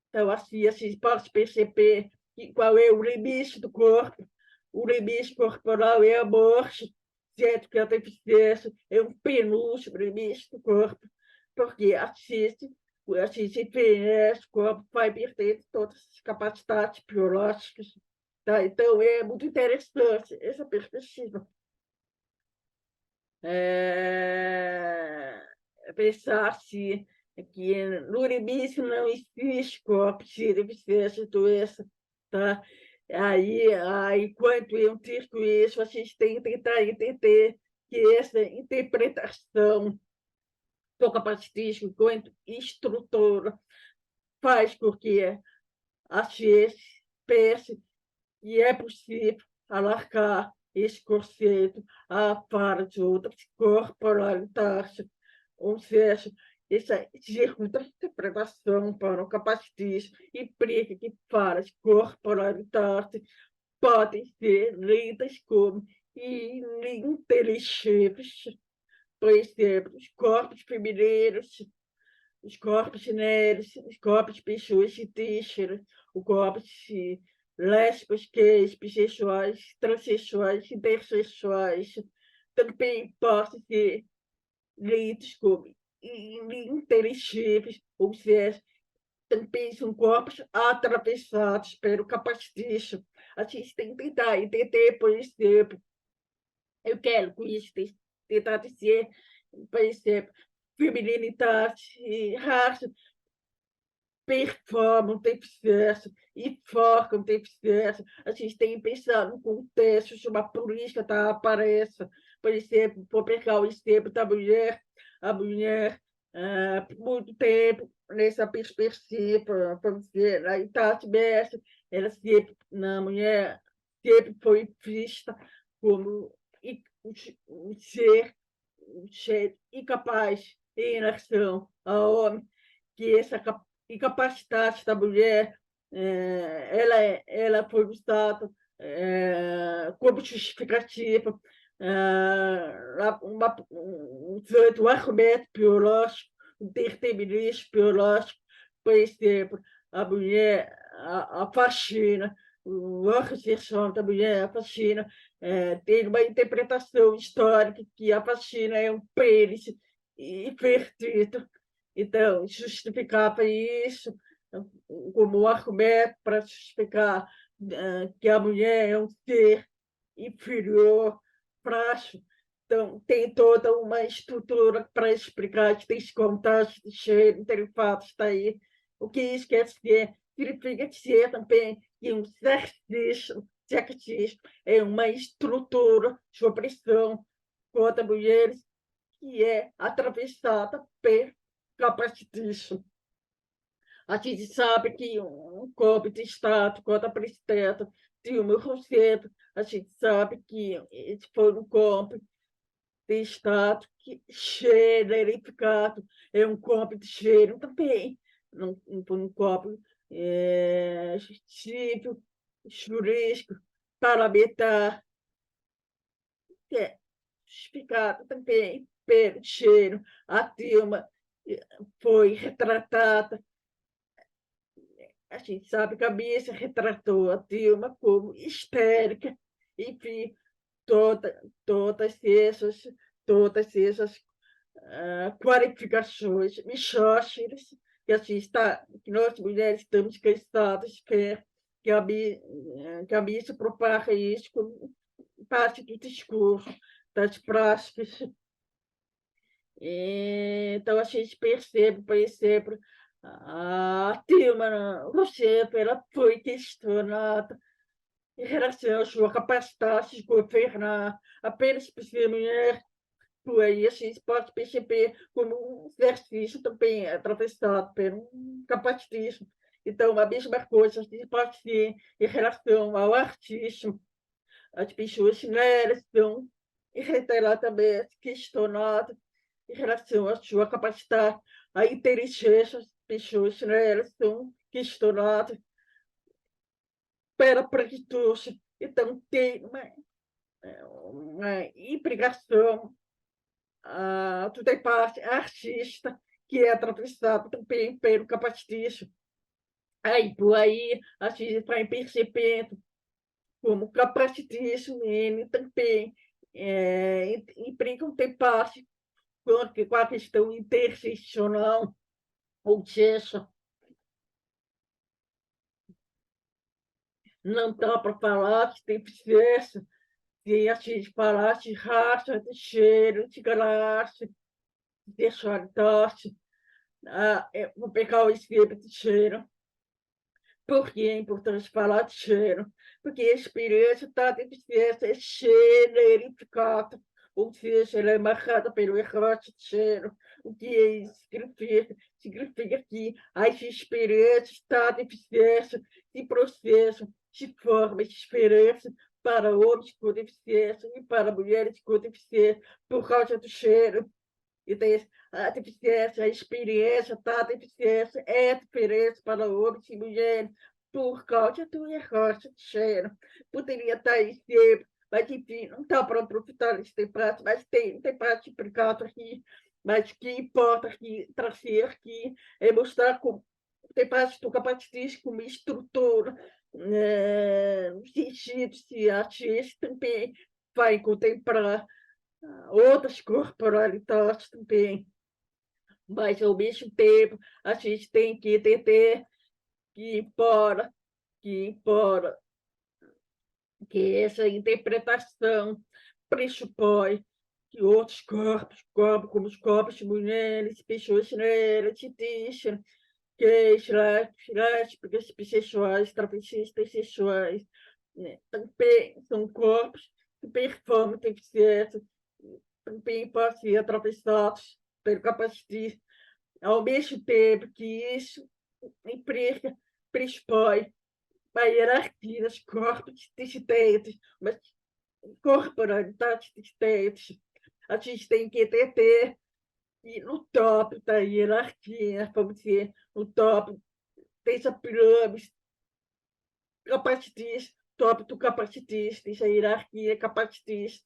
Então, assim, a gente pode perceber qual é o limite do corpo. O limite corporal é a morte, sendo que a deficiência é um penúltimo limite do corpo, porque a gente envelhece, o corpo vai perder todas as capacidades biológicas. Tá? Então, é muito interessante essa perspectiva. Pensar assim, que no limite não existe corpo de deficiência, doença, tá? Aí, quando eu digo isso, a gente tem que tentar entender que essa interpretação do capacitismo enquanto estrutura faz com que a gente pense que é possível alargar esse conceito para as outras corporalidades, ou seja, essa circuito de interpretação para o capacitismo implica que várias corporalidades podem ser lidas como ininteligíveis, por exemplo, os corpos femininos, os corpos genéricos, os corpos de pessoas indígenas, o corpo de lésbicas, gays, bissexuais, transexuais, intersexuais, também podem ser lidos como inteligíveis, ou seja, também são corpos atravessados pelo capacitismo. A gente tem que tentar entender, por exemplo, eu quero com isso tentar dizer, por exemplo, feminilidade, raça, performam tem processo e focam tem processo. A gente tem que pensar no contexto de uma política da aparência. Por exemplo, vou pegar o exemplo da mulher, a mulher, por muito tempo, nessa perspectiva, vamos dizer, a Idade Média, ela sempre, na mulher, sempre foi vista como um ser incapaz em relação ao homem, que essa incapacidade da mulher, ela foi usada como justificativa, usando um argumento biológico, um determinismo biológico, por exemplo, a mulher, a faxina, a organização da mulher, a faxina, tem uma interpretação histórica que a faxina é um pênis invertido. Então, justificava isso como argumento para justificar que a mulher é um ser inferior, frágil. Então, tem toda uma estrutura para explicar que tem contagem de cheiro, derivados está aí. O que isso quer dizer? Significa dizer também que um sexismo é uma estrutura de opressão contra mulheres que é atravessada pelo capacitismo. A gente sabe que um golpe de Estado contra a presidenta Dilma Rousseff, a gente sabe que esse foi um golpe de Estado que generificado, é um golpe de gênero também, um golpe civil, jurídico, parlamentar, que é justificado também pelo gênero. A Dilma foi retratada, a gente sabe que a Mísia retratou a Dilma como histérica, enfim, todas essas qualificações misóginas que nós mulheres estamos cansadas, que a Mísia propaga isso como parte do discurso, das práticas. Então, a gente percebe, por exemplo, a Dilma Rousseff, ela foi questionada em relação à sua capacidade de governar apenas por ser mulher. Por aí a gente pode perceber como um exercício também atravessado pelo capacitismo. Então, a mesma coisa a gente pode ver em relação ao artista. As pessoas negras são reiteradamente questionadas em relação à sua capacidade, a inteligência das pessoas negras são questionadas pela branquitude. Então, tem uma implicação toda parte artista que é atravessada também pelo capacitismo. Aí, por aí, a gente vai percebendo como o capacitismo ele também implica um ter parte com a questão interseccional, ou seja, não dá para falar que tem processo se a gente falar de raça, de cheiro, de classe, de sexualidade. Vou pegar o exemplo de cheiro. Por que é importante falar de cheiro? Porque a experiência da deficiência é generificada, ou seja, ela é marcada pelo errante de cheiro. O que isso significa? Significa que as experiências da deficiência se processam de forma diferente para homens com deficiência e para mulheres com deficiência por causa do cheiro. Então, a deficiência, a experiência da deficiência é diferente para homens e mulheres por causa do negócio de cheiro. Poderia estar aí sempre, mas enfim, não está para aproveitar esse debate, mas tem debate implicado aqui, mas o que importa aqui, trazer aqui, é mostrar como o debate do capacitismo como estrutura os distritos de artistas também vai contemplar outras corporalidades também, mas ao mesmo tempo a gente tem que entender que embora que essa interpretação pressupõe que outros corpos, como os corpos de mulheres, pessoas negras, indígenas, gays, lésbicas, bissexuais, travestis, bissexuais, né, também são corpos que performam deficiência, também podem ser atravessados pelo capacitismo, ao mesmo tempo que isso implica, pressupõe uma hierarquia dos corpos dissidentes, mas corporalidades dissidentes. A gente tem que entender que no topo da hierarquia, vamos dizer, no topo dessa pirâmide capacitista, topo do capacitista, dessa hierarquia capacitista,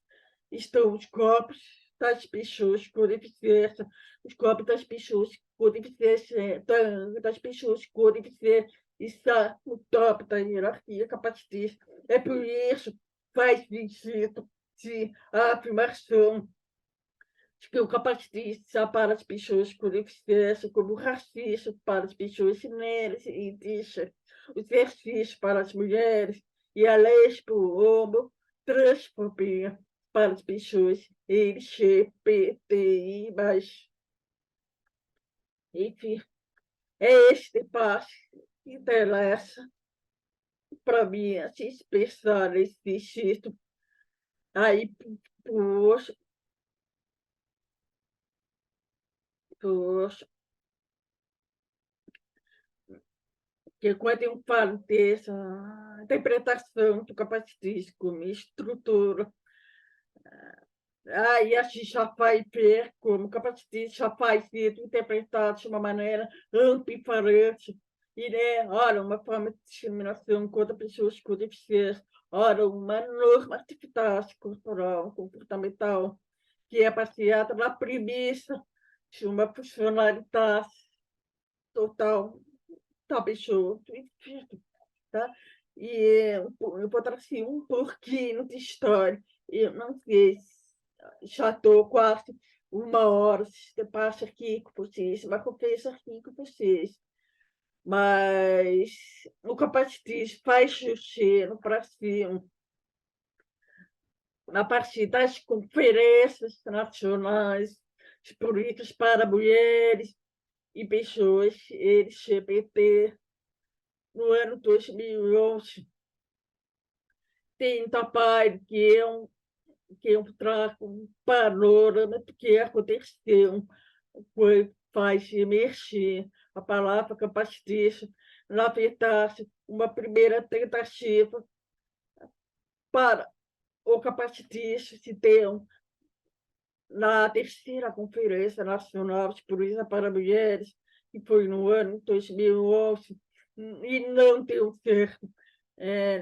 estão os corpos das pessoas com deficiência, os corpos das pessoas com deficiência, das pessoas com deficiência, está no topo da hierarquia capacitista. É por isso que faz sentido se a afirmação de que o capacitista para as pessoas com deficiência, como o racista para as pessoas negras e indígenas, o sexista para as mulheres e a lésbica, homo, transfobia para as pessoas LGBTI+. Enfim, é este debate que interessa para mim se expressar nesse sentido. Aí, por, por, que quando eu falo dessa interpretação do capacitismo como estrutura, aí a gente já vai ver como o capacitismo já faz sido interpretado de uma maneira ambivalente, e, né, ora, uma forma de discriminação contra pessoas com deficiência, ora, uma normatividade corporal, comportamental, que é baseada na premissa de uma funcionalidade total da pessoa, tá? E eu vou trazer um pouquinho de história. Eu não sei, já estou quase uma hora de passo aqui com vocês, mas confesso aqui com vocês. Mas o capacitismo faz surgir no Brasil, a partir das conferências nacionais de políticas para mulheres e pessoas LGBT, no ano 2011, tem trabalho que eu trago um panorama do que aconteceu, faz emergir a palavra capacitismo, na verdade, uma primeira tentativa para o capacitismo se ter na terceira Conferência Nacional de Política para Mulheres, que foi no ano 2011, e não deu certo.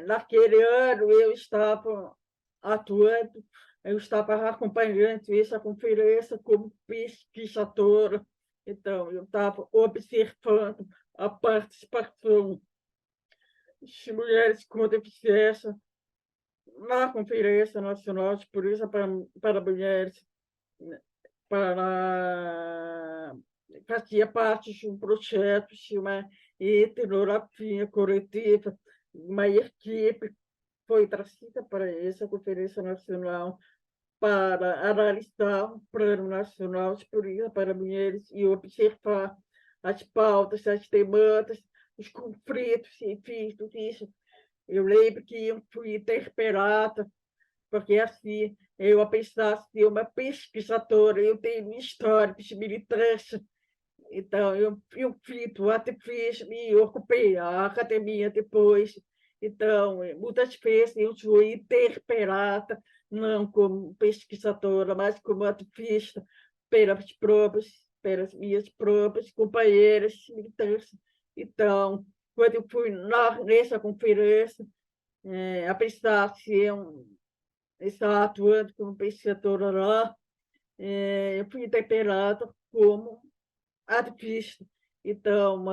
Naquele ano, eu estava atuando, eu estava acompanhando essa conferência como pesquisadora, então, eu estava observando a participação de mulheres com deficiência na Conferência Nacional de Política para Mulheres, para fazia parte de um projeto de uma etnografia coletiva, uma equipe foi trazida para essa Conferência Nacional para analisar o Plano Nacional de Política para Mulheres e observar as pautas, as demandas, os conflitos, enfim, tudo isso. Eu lembro que eu fui interpelada porque assim, eu, apesar de ser uma pesquisadora, eu tenho uma história de militância, então eu fiz o ativismo e ocupei a academia depois, então muitas vezes eu fui interpelada, não como pesquisadora, mas como ativista, pelas minhas próprias companheiras militantes. Então, quando eu fui nessa conferência, apesar de ser está atuando como pesquisadora lá, eu fui interpelada como ativista. Então,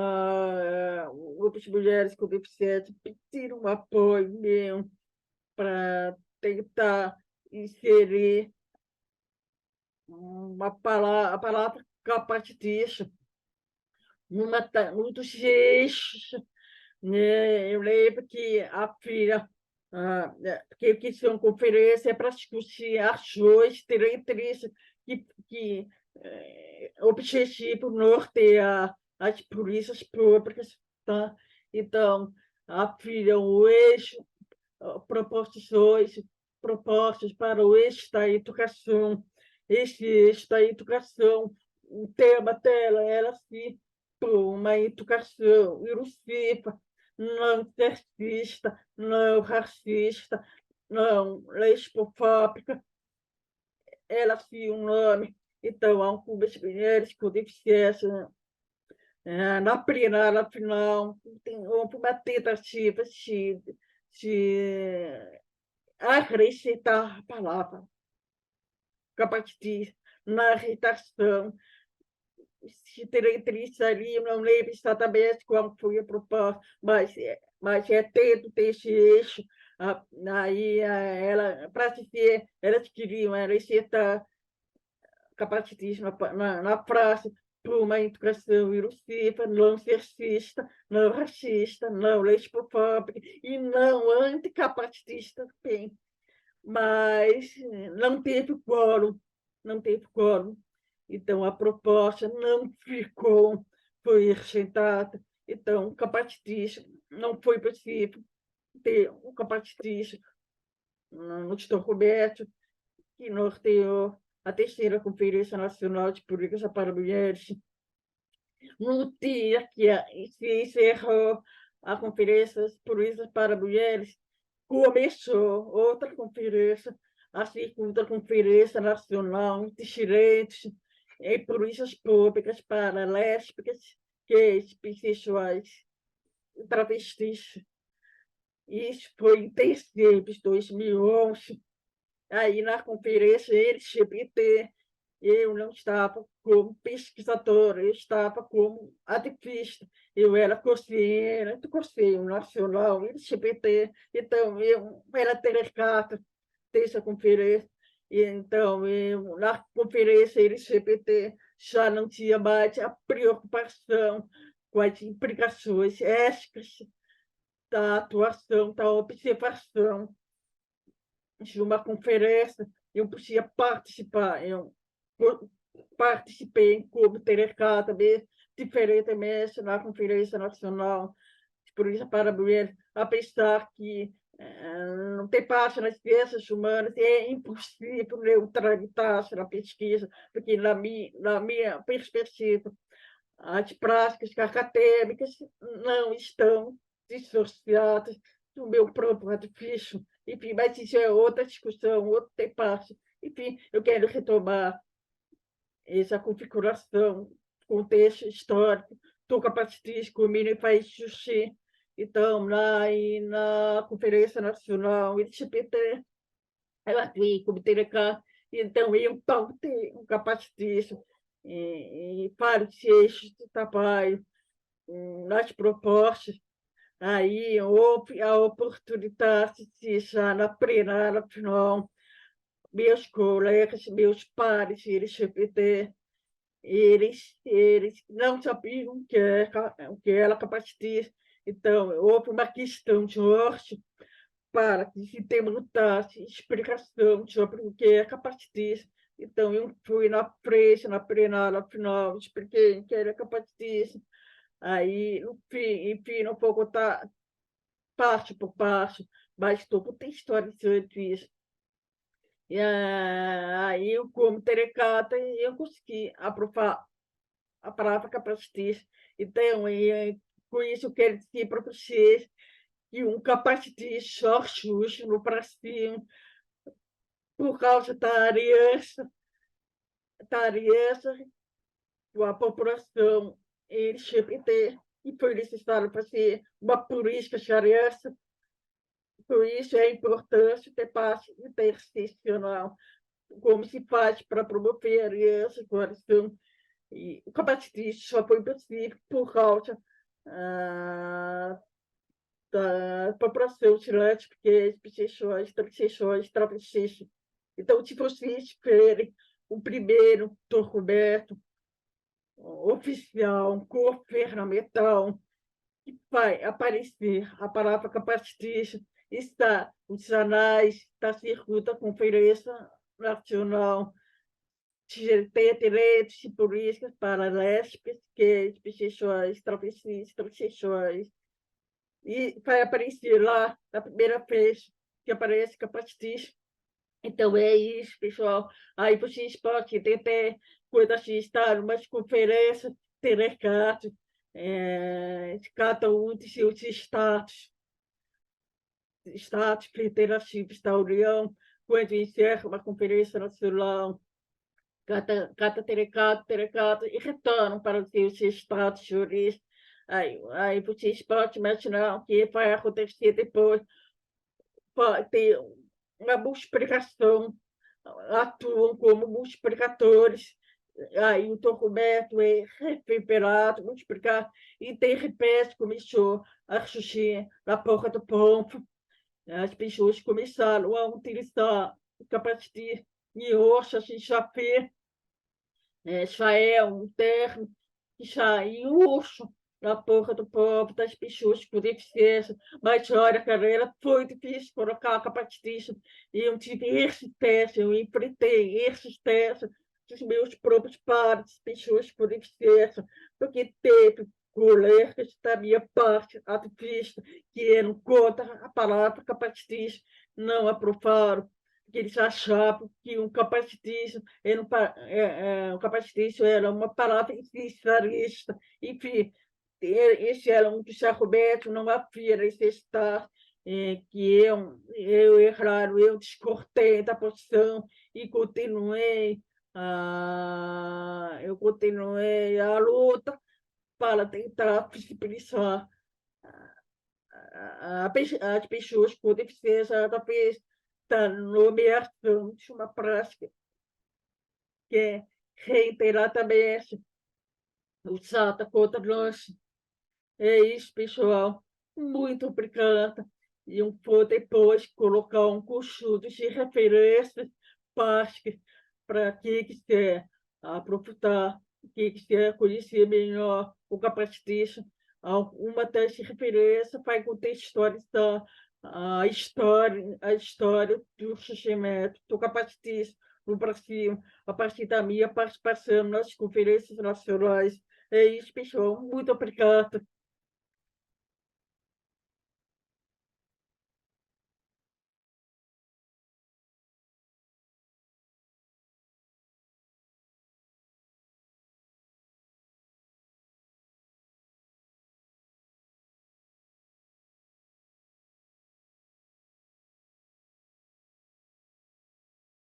outras mulheres com deficiência pediram um apoio meu para tentar inserir a palavra capacitista num dos eixos, né? Eu lembro que a filha, porque eu quis ter uma conferência para discutir ações diretrizes que objetivo nortear as polícias públicas, tá? Então, a filha, o eixo, proposições, propostas para o eixo da educação. Esse eixo da educação, o tema dela era assim, uma educação inclusiva, não sexista, não racista, não lesbofóbica, ela tinha um nome. Então, algumas mulheres com deficiência, na plenária final, houve uma tentativa de acrescentar a palavra capacitista na redação, se diretrizaria, não lembro exatamente qual foi a proposta, mas é dentro desse eixo. Aí ela, para se ter, elas queriam acrescentar capacitismo na praça por uma educação inclusiva, não sexista, não racista, não lesbofóbica e não anticapacitista também. Mas não teve quórum, não teve quórum. Então, a proposta não ficou, foi rejeitada. Então, o capacitismo não foi possível ter um capacitismo no Dr. Roberto, que norteou a terceira Conferência Nacional de Políticas para Mulheres. No dia que se encerrou a Conferência de Políticas para Mulheres, começou outra conferência, a segunda Conferência Nacional de Direitos em Políticas Públicas para Lésbicas, gays, bissexuais e travestis. Isso foi em dezembro de 2011. Aí, na conferência LGBT, eu não estava como pesquisadora, eu estava como ativista. Eu era conselheira do Conselho Nacional LGBT, então eu era delegada dessa conferência. E, então, na conferência LGBT já não tinha mais a preocupação com as implicações éticas da atuação, da observação de uma conferência. Eu podia participar, eu participei como delegada, diferentemente na Conferência Nacional de Polícia para Mulheres, apesar que não tem parte nas ciências humanas, é impossível neutralizar na pesquisa, porque, na minha perspectiva, as práticas acadêmicas não estão dissociadas do meu próprio artifício. Enfim, mas isso é outra discussão, outro debate. Enfim, eu quero retomar essa configuração, contexto histórico do capacitismo mini país justi. Então, na Conferência Nacional LGBT, ela tem como delegado, então eu pautei um capacitismo e vários eixos de trabalho nas propostas. Aí houve a oportunidade de, já na plenária final, meus colegas, meus pares LGBT, eles não sabiam o que era capacitismo. Então, houve uma questão de ordem para que se demandasse explicação sobre o que é capacitismo. Então, eu fui na frente, na plenária final, expliquei o que era capacitismo. Aí, enfim, não vou contar parte por parte, mas estou contextualizando isso. E aí, eu, como delegada, eu consegui aprovar a palavra capacitista. Então, com isso, eu quero dizer para vocês que um capacitista só surge no Brasil por causa da aliança com a população LGBT, e foi necessário fazer uma política de aliança. Por isso é importante o debate interseccional, como se faz para promover aliança, coalição E o capacitismo só foi possível por causa ah, da população tirante, porque as pessoas, travestis. Então, se vocês verem o primeiro documento oficial, governamental, que vai aparecer a palavra capacitismo, está nos anais da Circuita Conferência Nacional de Direitos e Políticas para Lésbicas, gays, bissexuais, travestis, transexuais. E vai aparecer lá, na primeira vez que aparece capacitismo. Então é isso, pessoal. Aí vocês podem ter quando a gente está numa conferência, ter recado, cada um de seus estados federativos da União, quando encerra uma conferência nacional, cada e retornam para os seus estados de origem. Aí vocês podem imaginar o que vai acontecer depois. Pode ter uma multiplicação, atuam como multiplicadores. Aí o documento é reverberado, multiplicado, e de repente começou a surgir na porta do ponto. As pessoas começaram a utilizar o capacete de hoje, a gente já vê Israel, um termo que já em urso na porra do povo, das pessoas com deficiência. Mas, olha, cara, foi difícil colocar capacitismo. E eu tive esses testes, eu enfrentei esses testes dos meus próprios pares, pessoas com deficiência, porque teve colegas da minha parte ativista que eram contra a palavra capacitismo, não aprovaram, porque eles achavam que um capacitismo o capacitício era uma palavra essencialista. Enfim, esse era um dos argumentos, não havia necessidade que é claro, eu discordei da posição e eu continuei a luta para tentar visibilizar as pessoas com deficiência através da nomeação de uma prática que é reiteradamente usada contra nós. É isso, pessoal. Muito obrigada. E um pouco depois colocar um conjunto de referências básicas para quem quiser aprofundar, quem quiser conhecer melhor o capacitismo. Uma das referências vai contextualizar a história do surgimento do capacitismo no Brasil, a partir da minha participação nas conferências nacionais. É isso, pessoal. Muito obrigada.